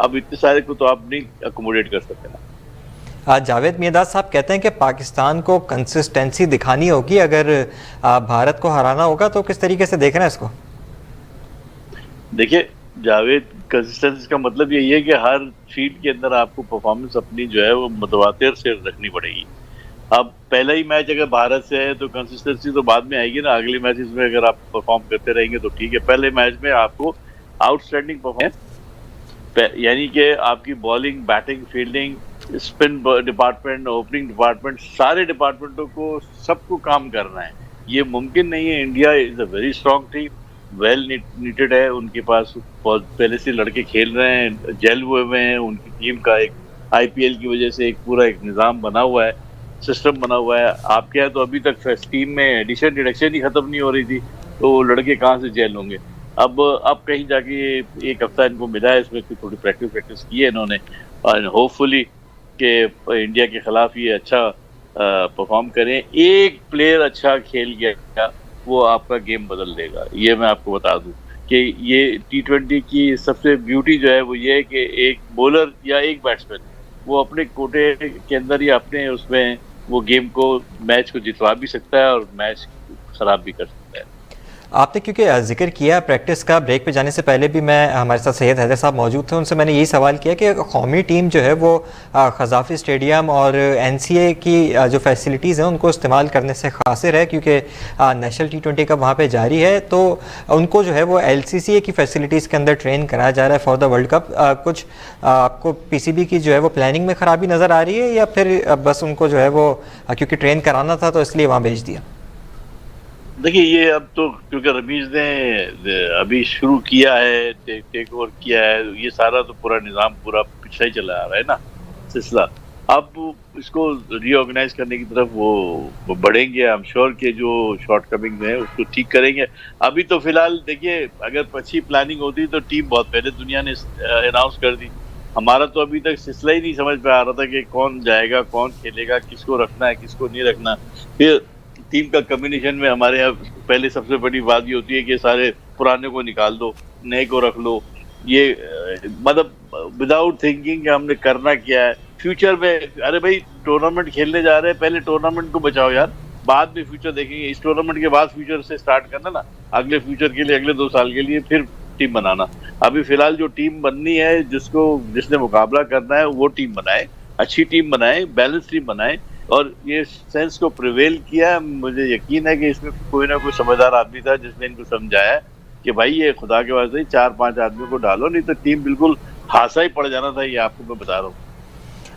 Speaker 5: अब इतने सारे को तो आप नहीं अकोमोडेट कर सकते ना।
Speaker 1: जावेद मियांदाद साहब कहते हैं कि पाकिस्तान को कंसिस्टेंसी दिखानी होगी, अगर भारत को हराना होगा तो किस तरीके से देख रहे हैं इसको?
Speaker 5: देखिए जावेद, कंसिस्टेंसी का मतलब यही है कि हर फील्ड के अंदर आपको परफॉर्मेंस अपनी जो है वो मुतवातिर से रखनी पड़ेगी। अब पहला ही मैच अगर भारत से है तो कंसिस्टेंसी तो बाद में आएगी ना, अगले मैचेस में अगर आप परफॉर्म करते रहेंगे तो ठीक है। पहले मैच में आपको आउटस्टैंडिंग परफॉर्मेंस, यानी कि आपकी bowling, batting, fielding, spin department, opening department, सारे डिपार्टमेंटों को सबको काम करना है। ये मुमकिन नहीं है। India is a very strong team, well needed है, उनके पास बहुत पहले से लड़के खेल रहे हैं, जेल हुए हैं, उनकी टीम का एक IPL की वजह से एक पूरा एक निज़ाम बना हुआ है, सिस्टम बना हुआ है। आपके यहाँ तो अभी तक टीम में एडिशन डिडक्शन ही खत्म नहीं हो रही थी, तो लड़के कहाँ से जेल होंगे। अब कहीं जाके एक हफ्ता इनको मिला है, इसमें थोड़ी प्रैक्टिस की है इन्होंने, और होपफुली कि इंडिया के खिलाफ ये अच्छा परफॉर्म करें। एक प्लेयर अच्छा खेल गया वो आपका गेम बदल देगा, ये मैं आपको बता दूं कि ये T20 की सबसे ब्यूटी जो है वो ये है कि एक बॉलर या एक बैट्समैन वो अपने कोटे के अंदर या अपने उसमें वो गेम को, मैच को जितवा भी सकता है और मैच खराब भी कर सकता है।
Speaker 1: आपने क्योंकि जिक्र किया प्रैक्टिस का, ब्रेक पे जाने से पहले भी मैं, हमारे साथ सैयद हैदर साहब मौजूद थे, उनसे मैंने यही सवाल किया कि कौमी टीम जो है वो क़ज़ाफ़ी स्टेडियम और NCA की जो फैसिलिटीज़ हैं उनको इस्तेमाल करने से क़ासिर है, क्योंकि नेशनल T20 कप वहाँ पे जारी है, तो उनको जो है वो LCCA की फैसिलिटीज़ के अंदर ट्रेन कराया जा रहा है फॉर द वर्ल्ड कप। कुछ आपको PCB की जो है वो प्लानिंग में ख़राबी नज़र आ रही है, या फिर बस उनको जो है वो क्योंकि ट्रेन कराना था तो इसलिए वहाँ भेज दिया?
Speaker 5: देखिए ये अब तो क्योंकि रमीज ने अभी शुरू किया है, टेक ओवर किया है, ये सारा तो पूरा निज़ाम पूरा पिछला ही चला आ रहा है ना सिलसिला। अब इसको रीऑर्गेनाइज करने की तरफ वो बढ़ेंगे। आई एम श्योर के जो शॉर्ट कमिंग है उसको ठीक करेंगे। अभी तो फिलहाल देखिए, अगर अच्छी प्लानिंग होती तो टीम बहुत पहले दुनिया ने अनाउंस कर दी। हमारा तो अभी तक सिलसिला ही नहीं समझ में आ रहा था कि कौन जाएगा, कौन खेलेगा, किसको रखना है, किसको नहीं रखना। फिर टीम का कम्बिनेशन में हमारे यहाँ पहले सबसे बड़ी बात ये होती है कि सारे पुराने को निकाल दो, नए को रख लो। ये मतलब विदाउट थिंकिंग हमने करना क्या है फ्यूचर में। अरे भाई टूर्नामेंट खेलने जा रहे हैं, पहले टूर्नामेंट को बचाओ यार, बाद में फ्यूचर देखेंगे। इस टूर्नामेंट के बाद फ्यूचर से स्टार्ट करना ना, अगले फ्यूचर के लिए, अगले 2 साल के लिए फिर टीम बनाना। अभी फिलहाल जो टीम बननी है, जिसने मुकाबला करना है वो टीम बनाए, अच्छी टीम बनाए, बैलेंस टीम बनाए, और ये सेंस को प्रिवेल किया। मुझे यकीन है कि इसमें कोई ना कोई समझदार आदमी था जिसने इनको समझाया कि भाई ये खुदा के वास्ते 4-5 आदमी को डालो, नहीं तो टीम बिल्कुल हासा ही पड़ जाना था। ये आपको मैं बता रहा हूँ।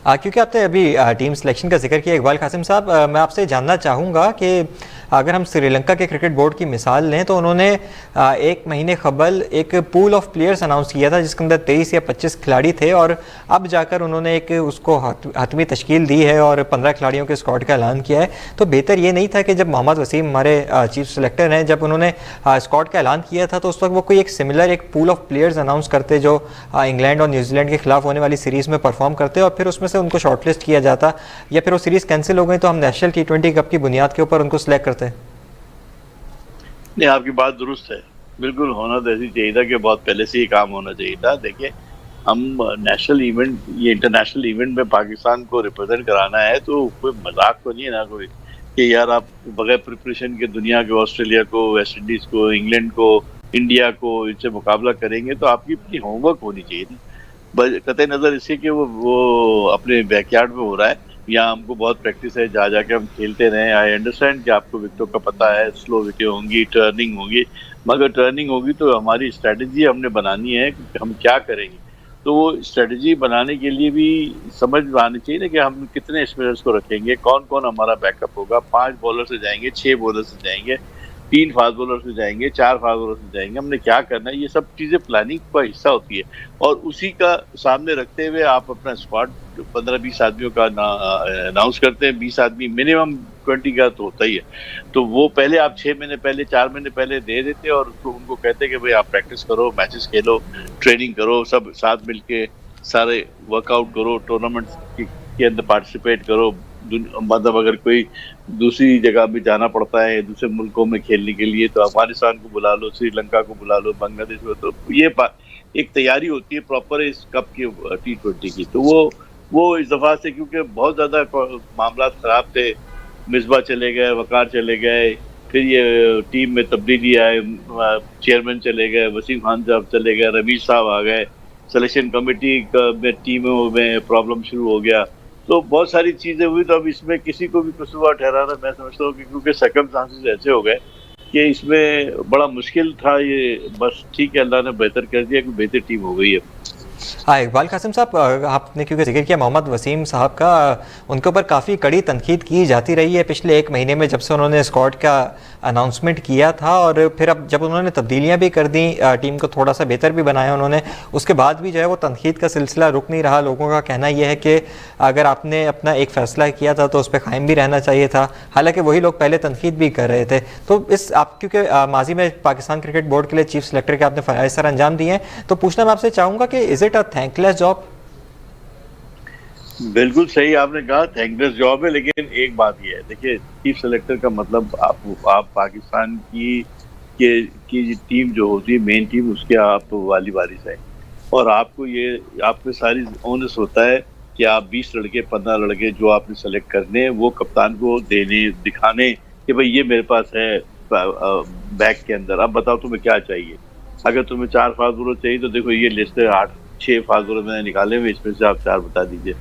Speaker 1: क्योंकि आपने अभी टीम सिलेक्शन का जिक्र किया, इकबाल कासिम साहब, मैं आपसे जानना चाहूँगा कि अगर हम श्रीलंका के क्रिकेट बोर्ड की मिसाल लें तो उन्होंने 1 महीने कबल एक पूल ऑफ प्लेयर्स अनाउंस किया था जिसके अंदर 23 या 25 खिलाड़ी थे, और अब जाकर उन्होंने एक उसको हतमी तश्कील दी है और 15 खिलाड़ियों के स्क्वाड का ऐलान किया है। तो बेहतर ये नहीं था कि जब मोहम्मद वसीम हमारे चीफ सेलेक्टर हैं, जब उन्होंने स्क्वाड का ऐलान किया था तो उस वक्त वो कोई एक सिमिलर एक पूल ऑफ प्लेयर्स अनाउंस करते जो इंग्लैंड और न्यूजीलैंड के खिलाफ होने वाली सीरीज़ में परफॉर्म करते, और फिर उसमें से उनको शॉर्टलिस्ट किया जाता, या फिर वो सीरीज़ कैंसिल हो गई तो हम नेशनल T20 कप की बुनियाद के ऊपर उनको सिलेक्ट करते हैं?
Speaker 5: नहीं, आपकी बात दुरुस्त है, बिल्कुल होना तो ऐसी चाहिए था कि बहुत पहले से ही काम होना चाहिए था। देखिए, हम नेशनल इवेंट, ये इंटरनेशनल इवेंट में पाकिस्तान को रिप्रेजेंट कराना है, तो कोई मजाक तो नहीं है ना कोई कि यार आप बगैर प्रिपरेशन के दुनिया के, ऑस्ट्रेलिया को, वेस्ट इंडीज को, इंग्लैंड को, इंडिया को, इनसे मुकाबला करेंगे तो आपकी अपनी होमवर्क होनी चाहिए थी। कतई नज़र इससे कि वो अपने बैकयार्ड में हो रहा है, यहाँ हमको बहुत प्रैक्टिस है, जा जाके हम खेलते रहे। आई अंडरस्टैंड कि आपको विकेटों का पता है, स्लो विकेट होंगी, टर्निंग होगी, मगर टर्निंग होगी तो हमारी स्ट्रेटजी हमने बनानी है कि हम क्या करेंगे। तो वो स्ट्रेटजी बनाने के लिए भी समझ में आनी चाहिए ना कि हम कितने स्पिनर्स को रखेंगे, कौन कौन हमारा बैकअप होगा। 5 बॉलर से जाएंगे, 6 बॉलर से जाएंगे, 3 फास्ट बॉलर से जाएंगे, 4 फास्ट बॉलर से जाएंगे, हमने क्या करना है, ये सब चीजें प्लानिंग का हिस्सा होती है। और उसी का सामने रखते हुए आप अपना स्क्वाड 15-20 आदमियों का अनाउंस करते हैं। 20 आदमी मिनिमम 20 का तो होता ही है। तो वो पहले आप 6 महीने पहले, 4 महीने पहले दे देते और उनको कहते कि भाई आप प्रैक्टिस करो, मैचेस खेलो, ट्रेनिंग करो, सब साथ मिलके सारे वर्कआउट करो, टूर्नामेंट के अंदर पार्टिसिपेट करो। मतलब अगर कोई दूसरी जगह भी जाना पड़ता है, दूसरे मुल्कों में खेलने के लिए, तो अफगानिस्तान को बुला लो, श्रीलंका को बुला लो, बांग्लादेश को। तो ये एक तैयारी होती है प्रॉपर इस कप की T20 की। तो वो इस दफा से क्योंकि बहुत ज्यादा मामला खराब थे, मिसबा चले गए, वकार चले गए, फिर ये टीम में तब्दीली आए, चेयरमैन चले गए, वसीम खान साहब चले गए, रमीज साहब आ गए, सिलेक्शन कमेटी में टीमों में प्रॉब्लम शुरू हो गया। तो बहुत सारी चीजें हुई। तो अब इसमें किसी को भी कसूरवार ठहराना मैं समझता हूँ कि क्योंकि सर्कमस्टांसेस ऐसे हो गए कि इसमें बड़ा मुश्किल था। ये बस ठीक है, अल्लाह ने बेहतर कर दिया कि बेहतर टीम हो गई है।
Speaker 1: हाँ, इकबाल कासिम साहब, आपने क्योंकि जिक्र किया मोहम्मद वसीम साहब का, उनके ऊपर काफ़ी कड़ी तनकीद की जाती रही है पिछले 1 महीने में, जब से उन्होंने स्क्वाड का अनाउंसमेंट किया था। और फिर अब जब उन्होंने तब्दीलियां भी कर दी, टीम को थोड़ा सा बेहतर भी बनाया उन्होंने, उसके बाद भी जो है वो तनकीद का सिलसिला रुक नहीं रहा। लोगों का कहना यह है कि अगर आपने अपना एक फ़ैसला किया था तो उस पर कायम भी रहना चाहिए था। हालाँकि वही लोग पहले तनकीद भी कर रहे थे। तो आप क्योंकि माजी में पाकिस्तान क्रिकेट बोर्ड के लिए चीफ सेलेक्टर के आपने फ़राइज़ सर अंजाम दिए हैं, तो पूछना मैं आपसे चाहूँगा कि is it a thankless job?
Speaker 5: बिल्कुल सही आपने कहा, थैंकलेस जॉब है। लेकिन एक बात ये है, देखिए चीफ सेलेक्टर का मतलब आप पाकिस्तान की टीम जो होती है, मेन टीम, उसके आप वाली वारिस है। और आपको ये आप पे सारी ओनस होता है कि आप 20 लड़के 15 लड़के जो आपने सेलेक्ट करने हैं वो कप्तान को देने, दिखाने कि भाई ये मेरे पास है बैग के अंदर। अब बताओ तुम्हें क्या चाहिए। अगर तुम्हें 4 फास्ट बॉलर चाहिए तो देखो ये लिस्ट है, 6 फास्ट बॉलर मैंने निकाले हुए, इसमें से आप 4 बता दीजिए।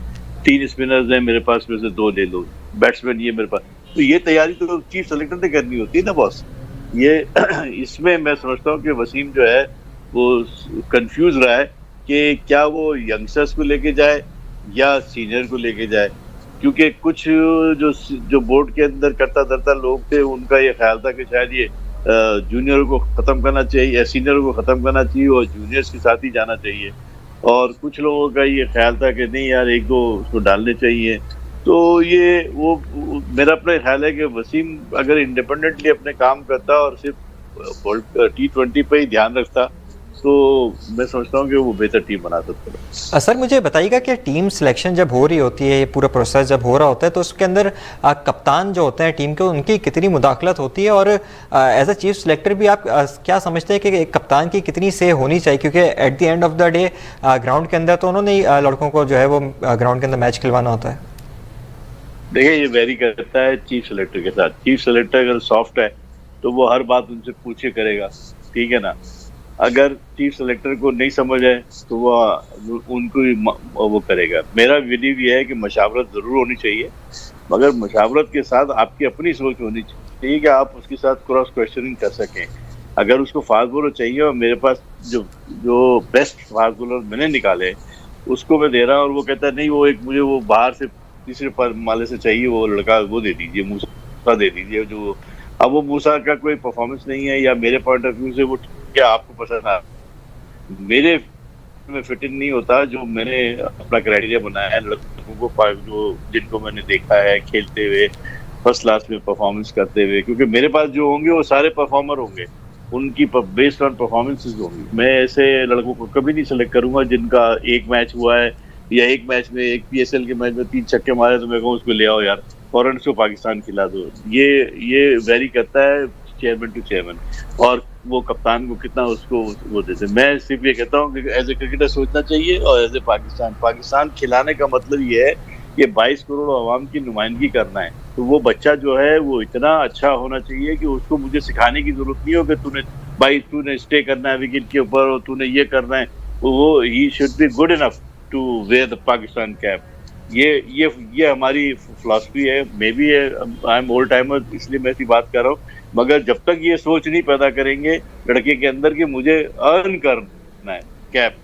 Speaker 5: 3 स्पिनर्स हैं मेरे पास, में से 2 ले लो, बैट्समैन ये मेरे पास। तो ये तैयारी तो चीफ सेलेक्टर ने करनी होती है ना बॉस। ये इसमें मैं समझता हूँ कि वसीम जो है वो कंफ्यूज रहा है कि क्या वो यंगस्टर्स को लेके जाए या सीनियर को लेके जाए। क्योंकि कुछ जो बोर्ड के अंदर करता धरता लोग थे, उनका ये ख्याल था कि शायद ये जूनियर को खत्म करना चाहिए या सीनियर को खत्म करना चाहिए और जूनियर्स के साथ ही जाना चाहिए। और कुछ लोगों का ये ख्याल था कि नहीं यार 1-2 उसको डालने चाहिए। तो ये वो मेरा अपना ख्याल है कि वसीम अगर इंडिपेंडेंटली अपने काम करता और सिर्फ T20 पे ही ध्यान रखता तो मैं समझता हूँ कि वो बेहतर टीम बना सकता है।
Speaker 1: सर मुझे बताइएगा कि टीम सिलेक्शन जब हो रही होती है, ये पूरा प्रोसेस जब हो रहा होता है, तो उसके अंदर कप्तान जो होते हैं टीम के, उनकी कितनी मुदाखलत होती है? और एज अ चीफ सिलेक्टर भी आप क्या समझते हैं कि एक कप्तान की कितनी से होनी चाहिए? क्योंकि at the end of the day ground के अंदर तो उन्होंने लड़कों को जो है वो ग्राउंड के अंदर मैच खिलवाना होता है।
Speaker 5: देखिए ये वेरी करता है चीफ सेलेक्टर के साथ। चीफ सेलेक्टर अगर सॉफ्ट है तो वो हर बात उनसे पूछे करेगा, ठीक है ना। अगर चीफ सेलेक्टर को नहीं समझ है तो वो उनको वो करेगा। मेरा बिलीव ये है कि मशावरत जरूर होनी चाहिए, मगर मशावरत के साथ आपकी अपनी सोच होनी चाहिए कि आप उसके साथ क्रॉस क्वेश्चनिंग कर सकें। अगर उसको फास्ट बॉलर चाहिए और मेरे पास जो बेस्ट फास्ट बॉलर मैंने निकाले उसको मैं दे रहा हूँ और वो कहता है नहीं वो एक मुझे वो बाहर से तीसरे माले से चाहिए, वो लड़का वो दे दीजिए, मूसा दे दीजिए। जो अब वो मूसा का कोई परफॉर्मेंस नहीं है या मेरे पॉइंट ऑफ व्यू से वो क्या आपको पसंद आ, मेरे में फिट इन नहीं होता जो मैंने अपना क्राइटेरिया बनाया है लड़कों को जो जिनको मैंने देखा है खेलते हुए फर्स्ट क्लास में परफॉर्मेंस करते हुए। क्योंकि मेरे पास जो होंगे वो सारे परफॉर्मर होंगे, उनकी बेस्ड ऑन परफॉर्मेंसेस होंगी। मैं ऐसे लड़कों को कभी नहीं सेलेक्ट करूंगा जिनका एक मैच हुआ है या एक मैच में एक PSL के मैच में 3 छक्के मारे तो मैं कहूँ उसको ले आओ यार फौरन से पाकिस्तान खिला दो। ये वेरी करता है चेयरमैन टू चेयरमैन और वो कप्तान को कितना उसको वो देते। मैं सिर्फ ये कहता हूँ कि एज ए क्रिकेटर सोचना चाहिए और एज ए पाकिस्तान खिलाने का मतलब ये है कि 22 करोड़ आवाम की नुमाइंदगी करना है। तो वो बच्चा जो है वो इतना अच्छा होना चाहिए कि उसको मुझे सिखाने की जरूरत नहीं हो कि तूने स्टे करना है विकेट के ऊपर और तूने ये करना है। वो he should be good enough to wear the Pakistan cap. ये हमारी फिलॉसफी है। Maybe I am old timer इसलिए मैं ऐसी बात कर रहा हूँ, मगर जब तक ये सोच नहीं पैदा करेंगे लड़के के अंदर कि मुझे अर्न करना है कैप,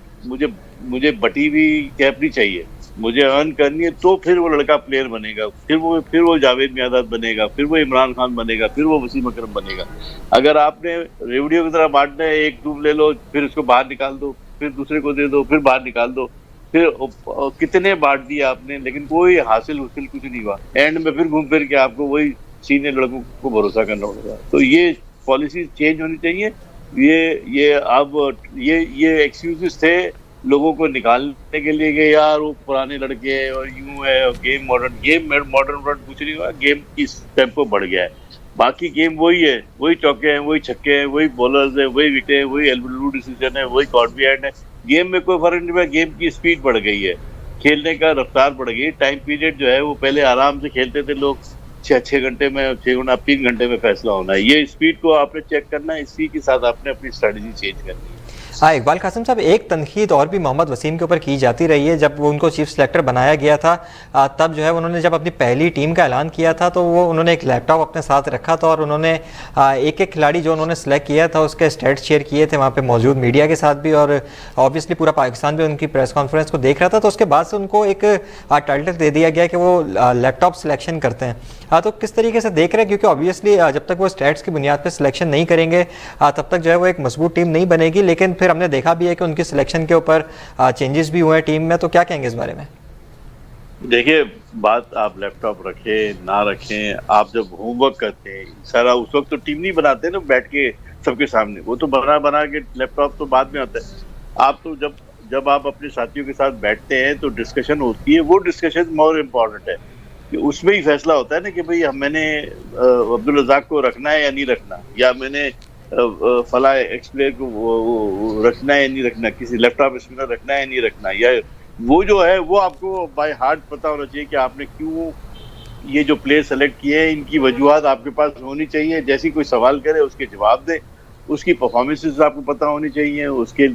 Speaker 5: मुझे बटी हुई कैप नहीं चाहिए, मुझे अर्न करनी है, तो फिर वो लड़का प्लेयर बनेगा, फिर वो जावेद मियांदाद बनेगा, फिर वो इमरान खान बनेगा, फिर वो वसीम अकरम बनेगा। अगर आपने रेवड़ियों की तरह बांटना है, एक तुम ले लो, फिर उसको बाहर निकाल दो, फिर दूसरे को दे दो, फिर बाहर निकाल दो, फिर कितने बांट दिए आपने, लेकिन कोई हासिल कुछ नहीं हुआ। एंड में फिर घूम फिर के आपको वही सीनियर लड़कों को भरोसा करना होगा। तो ये पॉलिसी चेंज होनी चाहिए। ये एक्सक्यूजेस थे लोगों को निकालने के लिए कि यार वो पुराने लड़के हैं और यूं है, और गेम मॉडर्न कुछ नहीं हुआ। गेम की टेम्पो बढ़ गया है, बाकी गेम वही है, वही चौके हैं, वही छक्के हैं, वही बॉलर्स हैं, वही विकेट है, वही एल्बिट्यूड डिसीजन है, वही कॉट बिहाइंड है। गेम में कोई फर्क नहीं हुआ। गेम की स्पीड बढ़ गई है, खेलने का रफ्तार बढ़ गई। टाइम पीरियड जो है वो पहले आराम से खेलते थे लोग, 6 घंटे में, 3 घंटे में फैसला होना है। ये स्पीड को आपने चेक करना है, इसी के साथ आपने अपनी स्ट्रेटजी चेंज करनी है।
Speaker 1: हाँ, इकबाल कासिम साहब, एक तनकीद और भी मोहम्मद वसीम के ऊपर की जाती रही है। जब वो उनको चीफ सेलेक्टर बनाया गया था तब जो है उन्होंने जब अपनी पहली टीम का ऐलान किया था तो वो उन्होंने एक लैपटॉप अपने साथ रखा था और उन्होंने एक एक खिलाड़ी जो उन्होंने सेलेक्ट किया था उसके स्टेट्स शेयर किए थे वहाँ पे मौजूद मीडिया के साथ भी, और ऑब्वियसली पूरा पाकिस्तान भी उनकी प्रेस कॉन्फ्रेंस को देख रहा था। तो उसके बाद से उनको एक टाइटल दे दिया गया कि वो लैपटॉप सिलेक्शन करते हैं। तो किस तरीके से देख रहे हैं, क्योंकि ऑब्वियसली जब तक वो स्टेट्स की बुनियाद पर सिलेक्शन नहीं करेंगे तब तक जो है वो एक मजबूत टीम नहीं बनेगी। लेकिन फिर हमने देखा भी है कि उनकी सिलेक्शन के ऊपर चेंजेस भी हुए हैं टीम में। तो क्या कहेंगे इस बारे में?
Speaker 5: देखिए, बात आप लैपटॉप रखें ना रखें, आप जब होमवर्क करते हैं सारा, उस वक्त तो टीम नहीं बनाते ना बैठ के सबके सामने, वो तो बना के लैपटॉप तो बाद में आता है। आप तो जब आप अपने साथियों के साथ बैठते हैं तो डिस्कशन होती है, वो डिस्कशन मोर इम्पोर्टेंट है कि उसमें ही फैसला होता है ना कि भाई मैंने अब्दुल रज़ाक को रखना है या नहीं रखना, या मैंने फला एक्सप्लेयर को रखना है या नहीं रखना, किसी लैपटॉप स्पिनर रखना है या नहीं रखना, या वो जो है वो आपको बाय हार्ट पता होना चाहिए कि आपने क्यों ये जो प्लेयर सेलेक्ट किए हैं, इनकी वजूहत आपके पास होनी चाहिए। जैसी कोई सवाल करे उसके जवाब दे, उसकी परफॉर्मेंसेस आपको पता होनी चाहिए, उसके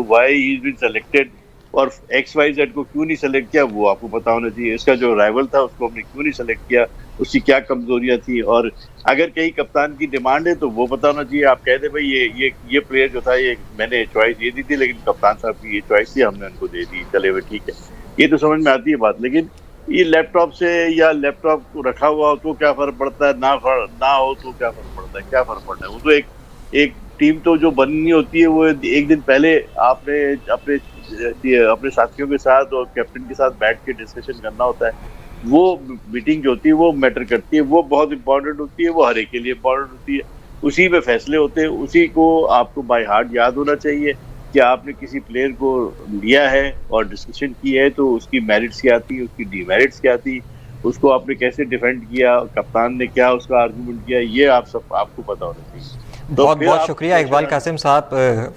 Speaker 5: why he is been selected और XYZ को क्यों नहीं सेलेक्ट किया वो आपको पता होना चाहिए। इसका जो राइवल था उसको हमने क्यों नहीं सेलेक्ट किया, उसकी क्या कमजोरियां थी, और अगर कहीं कप्तान की डिमांड है तो वो पता होना चाहिए। आप कह दे भाई ये प्लेयर जो था, ये मैंने चॉइस ये दी थी, लेकिन कप्तान साहब की ये चॉइस थी, हमने उनको दे दी, चले हुए ठीक है, ये तो समझ में आती है बात। लेकिन ये लैपटॉप से या लैपटॉप को रखा हुआ हो तो क्या फर्क पड़ता है, ना हो तो क्या फर्क पड़ता है, क्या फर्क पड़ता है। वो तो एक टीम तो जो बननी होती है वो एक दिन पहले आपने अपने साथियों के साथ और कैप्टन के साथ बैठ के डिस्कशन करना होता है। वो मीटिंग जो होती है वो मैटर करती है, वो बहुत इंपॉर्टेंट होती है, वो हर एक के लिए इंपॉर्टेंट होती है। उसी पे फैसले होते हैं, उसी को आपको बाय हार्ट याद होना चाहिए कि आपने किसी प्लेयर को लिया है और डिस्कशन की है तो उसकी मेरिट्स क्या थी, उसकी डीमेरिट्स क्या थी, उसको आपने कैसे डिफेंड किया, कप्तान ने क्या उसका आर्गूमेंट किया, ये आपको पता होना चाहिए।
Speaker 1: बहुत बहुत शुक्रिया इकबाल कासिम साहब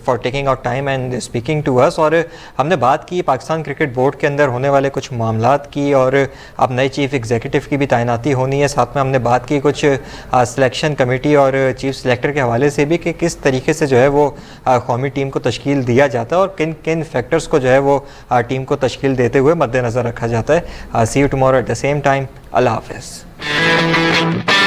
Speaker 1: for taking out time and speaking to us. और हमने बात की पाकिस्तान क्रिकेट बोर्ड के अंदर होने वाले कुछ मामलात की, और अब नए चीफ एग्जीक्यूटिव की भी तैनाती होनी है। साथ में हमने बात की कुछ सिलेक्शन कमेटी और चीफ सिलेक्टर के हवाले से भी कि किस तरीके से जो है वो कौमी टीम को तश्कील दिया जाता है और किन किन फैक्टर्स को जो है वो टीम को तश्कील देते हुए मद्देनज़र रखा जाता है। See you tomorrow at the same time. अल्लाह हाफ़िज़।